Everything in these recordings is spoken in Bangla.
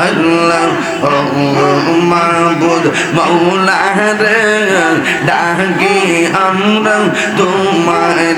আল্লাহ ও মাবুদ মৌলা রে ডাকি আমরা তোমারে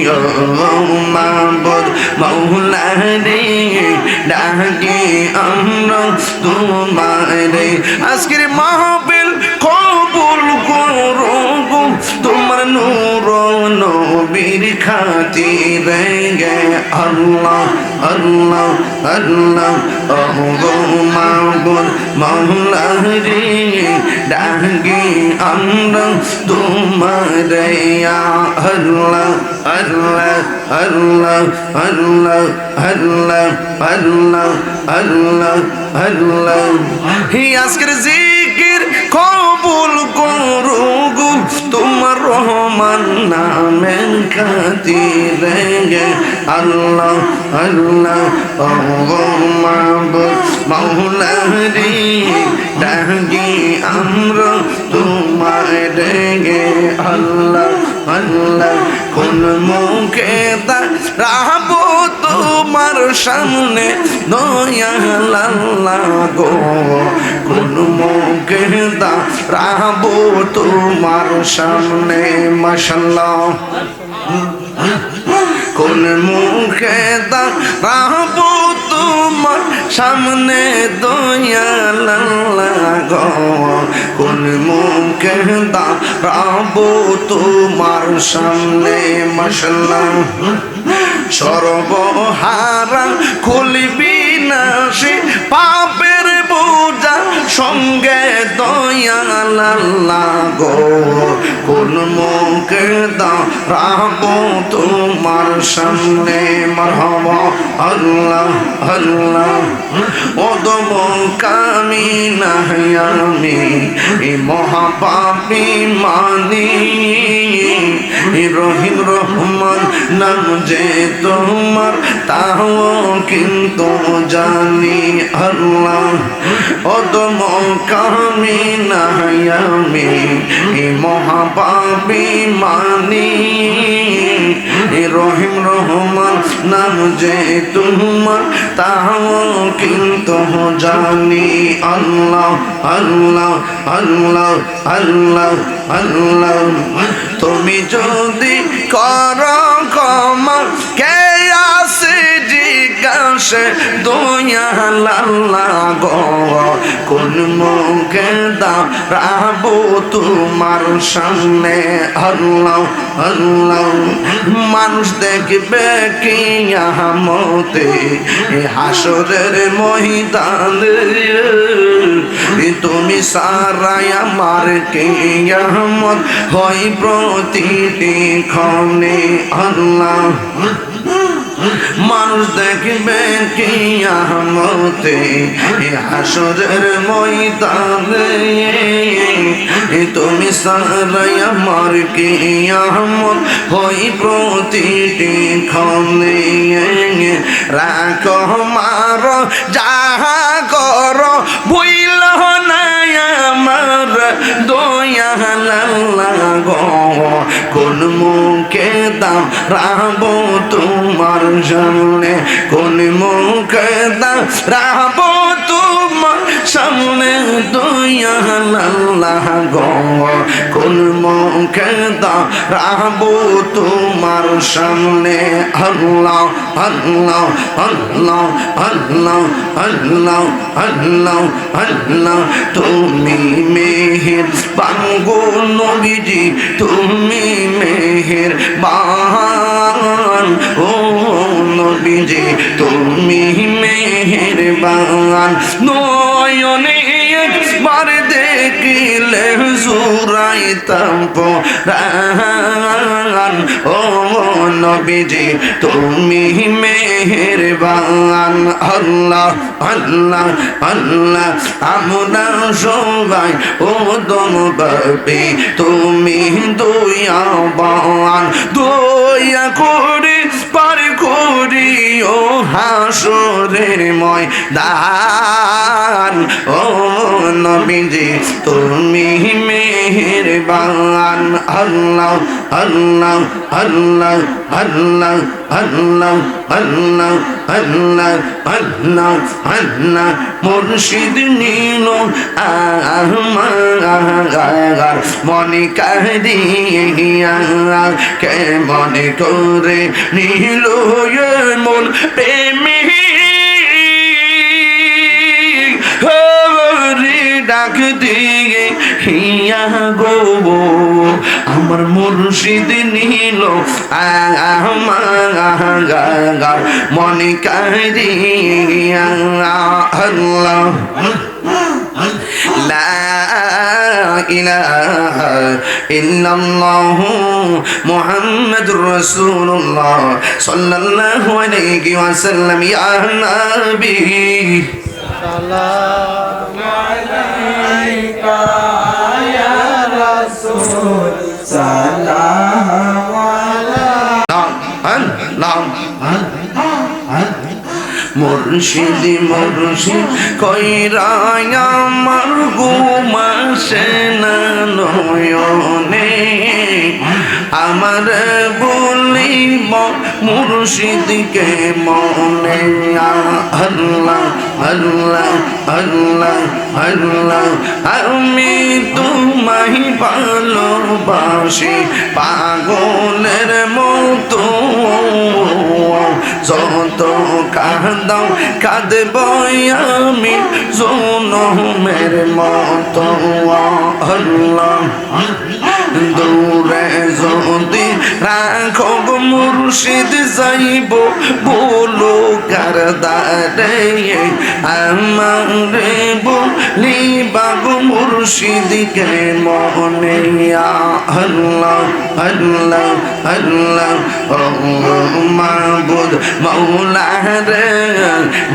ও মাবুদ মৌলা রে ডাকি আমরা তোমারে আজকের মাহফিল কবুল করো তোমার নূর নবীর খাতিরে গে আল্লাহ আল্লাহ আল্লাহ ও মাবুদ মৌলা রে ডাকি আমরা তোমারে ইয়া আল্লাহ আল্লাহ আল্লাহ আল্লাহ আল্লাহ আল্লাহ আল্লাহ আল্লাহ হি আজকের জিকির কবুল করো গো তোমার রহমান নামের খাতিরে গে আল্লাহ আল্লাহ ও মাবুদ মৌলা রে ডাকি আমরা তোমারে গে আল্লাহ আল্লাহ কোন মুখে দাঁড়াবো তোমার সামনে দয়াল আল্লাহ গো কোন মুখে দাঁড়াবো তোমার সামনে মাশাআল্লাহ কোন মুখে দাঁড়াবো তোমার সামনে দয়াল আল্লাহ গো কোন মুখে দাঁড়াবো তোমার সামনে মাশাআল্লাহ সর্বহারা খুলবি না সে পাপের বোঝা সঙ্গে দয়াল আল্লাহ গো কোন মুখে দাঁড়াবো তোমার সামনে মারহাবা আল্লাহ আল্লাহ ওদম কামিনা আমি মহাপাপী মানি রহিম রহমান নাম যে তোমার তাও কিন্তু জানি আল্লাহ ওদম কামিনা আমি মহাপাপী মানি রহিম রহমান নাম যে তোমার তাও কিন্তু জানি আল্লাহ আল্লাহ আল্লাহ আল্লাহ আল্লাহ তুমি যদি কর ক্ষমা কে আছে জিজ্ঞাসে দয়াল আল্লাহ গো কোন মুখে দাঁড়াবো তোমার সামনে আল্লাহ আল্লাহ মানুষ দেখবে কিয়ামতে হাসরের ময়দানে তুমি সারাই আমার কিয়ামত হয় প্রতিটি ক্ষণে আল্লাহ মানুষ দেখবে কিয়ামতে হাসরের ময়দানে তুমি সারাই আমার কিয়ামত হয় প্রতিটি ক্ষণে রাখো মার যাহা কর ভুইল না আমার দয়াল আল্লাহ গো কোন মুখে দাঁড়াবো তোমার সামনে কোন মুখে দাঁড়াবো তোমার সামনে দয়াল আল্লাহ গো কোন মুখে দাঁড়াবো তোমার সামনে আল্লাহ আল্লাহ আল্লাহ আল্লাহ আল্লাহ আল্লাহ আল্লাহ তুমি মেহের বাঙ্গো নবীজি তুমি মেহের বান ও নবীজি তুমি মেহের বান নয়নে একবার দেখিলে জুরাইতাম পরাণ ও নবীজি তুমি মেহেরবান আল্লাহ আল্লাহ আল্লাহ আমরা সবাই ও দম পাবে তুমি দয়াবান দয়া করে পার করি ও হাসরের ময়দান ও নবীজি তুমি মেহেরবান আল্লাহ আল্লাহ আল্লাহ আল্লাহ আল্লাহ আল্লাহ আল্লাহ আল্লাহ আল্লাহ মুর্শিদ নীল আমার মনে কাঁদিয়া কে মনে করে নীল মন প্রেমী ডাক দিয়ে হিয়া গো আমার মুর্শিদ নীল আমার মনে কাঁদিয়া আল্লাহ লা ইলাহা ইল্লাল্লাহু মুহাম্মাদুর রাসূলুল্লাহ সাল্লাল্লাহু আলাইহি ওয়াসাল্লাম ইয়া নবী সালামু আলাইকা ইয়া রাসূল সালামু আলাইকা মুর্শিদ মুর্শিদ কইরা আমার ঘুমাসে না নয়নে আমার বলিব মুর্শিদকে মনে আল্লাহ আল্লাহ আল্লাহ আল্লাহ আমি তোমায় ভালোবাসি পাগলের মতো যত কাঁদাও কাঁদব আমি জনমের মতো আল্লাহ দূরে যদি রাখো মুর্শিদ যাইব বলো কার দ্বারে আমারে বলিবাগ মুর্শিদকে মনে আল্লাহ আল্লাহ আল্লাহ মাবুদ মৌলা রে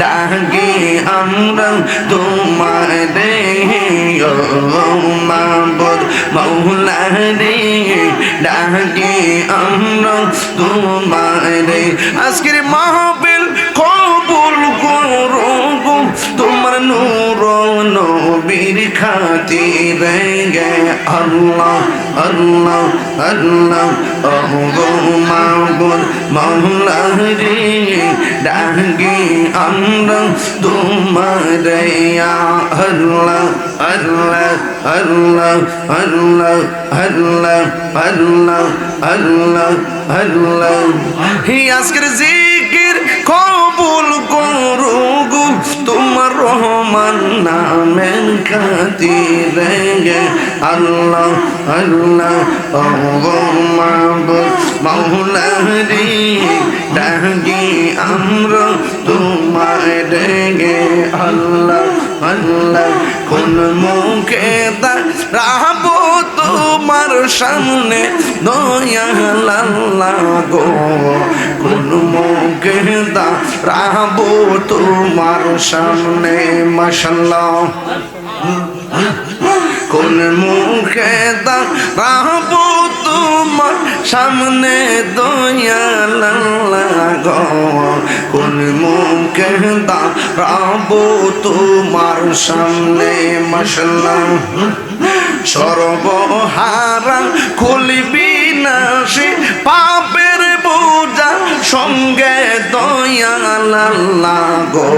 ডাকি আমরা তোমারে মাবুদ মৌলা রে ডাকি আমরা তোমারে আজকের মাহফিল কবুল করো তোমার নূর নবীর খাতিরে গে আল্লাহ আল্লাহ আল্লাহ মাবুদ মৌলা রে ডাকি আমরা তোমারে আল্লাহ আল্লাহ আল্লাহ আল্লাহ আল্লাহ আল্লাহ আল্লাহ আল্লাহ হি আজকের জিকির কবুল করো গো তোমার রহমান নামের খাতিরে গে আল্লাহ আল্লাহ মাবুদ মৌলা রে ডাকি আমরা তোমারে গে আল্লাহ আল্লাহ কোন মুখে দাঁড়াবো তোমার সামনে দয়াল আল্লাহ গো কোন মুখে দাঁড়াবো তোমার সামনে মাশাআল্লাহ কোন মুখে দাঁড়াবো তোমার সামনে দয়াল আল্লাহ গো কোন মুখে দাঁড়াবো তোমার সামনে মাশাআল্লাহ সর্বহারা খুলবি না সে পাপের বোঝা সঙ্গে দয়াল আল্লাহ গো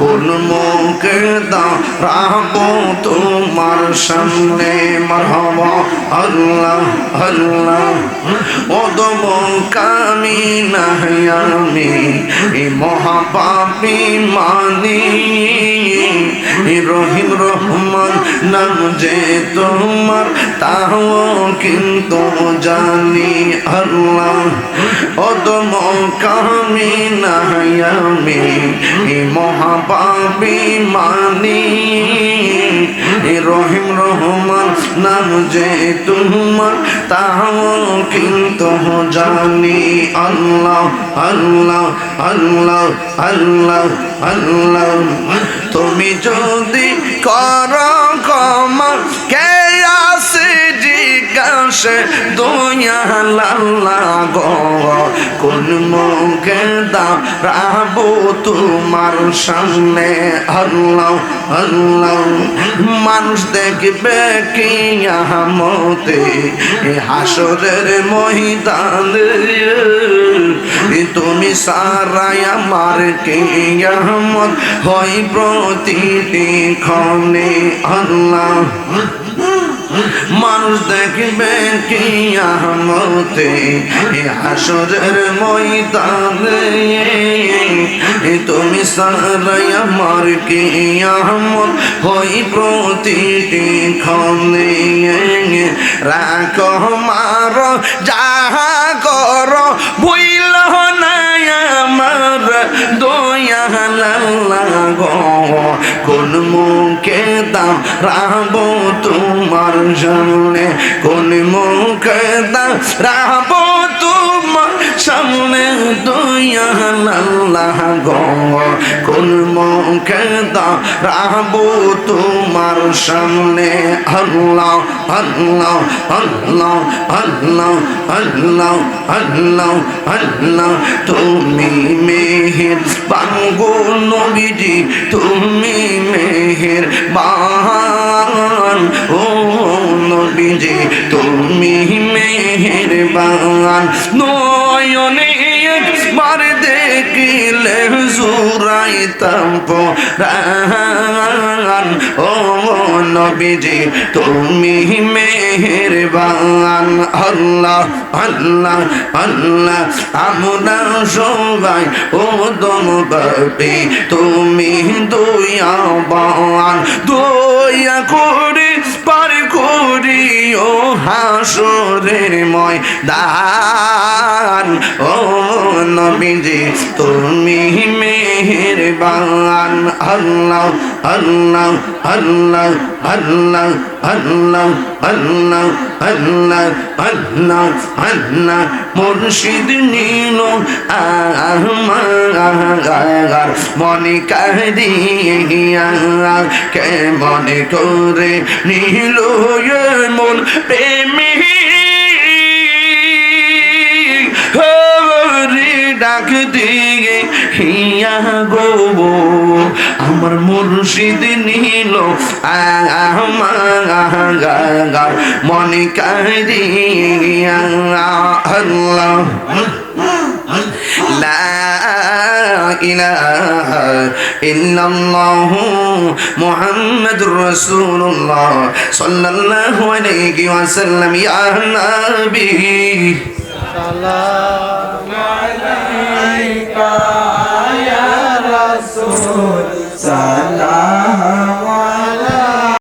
কোন মুখে দাঁড়াবো তোমার সামনে মারহাবা আল্লাহ আল্লাহ ওদম কামিনা আমি মহাপাপী মানি রহিম রহমান নাম যে তোমার তাও কিন্তু জানি আল্লাহ ওদম কামিনা আমি মহাপাপী মানি রহিম রহমান নাম যে তোমার তাও কিন্তু জানি আল্লাহ আল্লাহ আল্লাহ আল্লাহ আল্লাহ তুমি যদি কর ক্ষমা কে আছে জিজ্ঞাসা দুনিয়া আল্লাহ গো কোন মুখে দাঁড়াবো তোমার সামনে আল্লাহ আল্লাহ মানুষ দেখবে কিয়ামতে হাসরের ময়দানে তুমি সারাই আমার কিয়ামত হয় প্রতিটি ক্ষণে আল্লাহ মানুষ দেখবে কিয়ামতে হাসরের ময়দানে তুমি সারাই আমার কিয়ামত হই প্রতিটি ক্ষণে রাখো মার যাহা কর ভুইল না আমার দয়া আল্লাহ গো কোন মুখে দাঁড়াবো তোমার সামনে কোন মুখে দাঁড়াবো তোমার সামনে দয়া আল্লাহ গো কোন মুখে দাঁড়াবো তোমার সামনে আল্লাহ আল্লাহ আল্লাহ আল্লাহ আল্লাহ আল্লাহ আল্লাহ তুমি মেহের বাঙ্গো নবীজি তুমি মেহের বান ও নবীজি তুমি মেহের বান নয়নে একবার দেখিলে জুরাইতাম পরাণ ও নবীজি তুমি মেহেরবান আল্লাহ আল্লাহ আল্লাহ আমরা সবাই ও দম পাপী তুমি দয়াবান দয়া করে পার করি ও হাসরের ময়দান ও নবীজি তুমি মেহেরবান আল্লাহ আল্লাহ আল্লাহ আল্লাহ আল্লাহ আল্লাহ আল্লাহ আল্লাহ আল্লাহ মুর্শিদ নীল আমার মনে কাঁদিয়া কে মনে করে নীল মন প্রেমী ডাক দিয়ে হিয়া গো আমার মুর্শিদ নীল আমার মনে কাঁদিয়া আল্লাহ লা ইলাহা ইল্লাল্লাহ মুহাম্মাদুর রাসূলুল্লাহ সাল্লাল্লাহু আলাইহি ওয়াসাল্লাম ইয়া নবী সালাম আলাইকা ইয়া রাসূল সালাম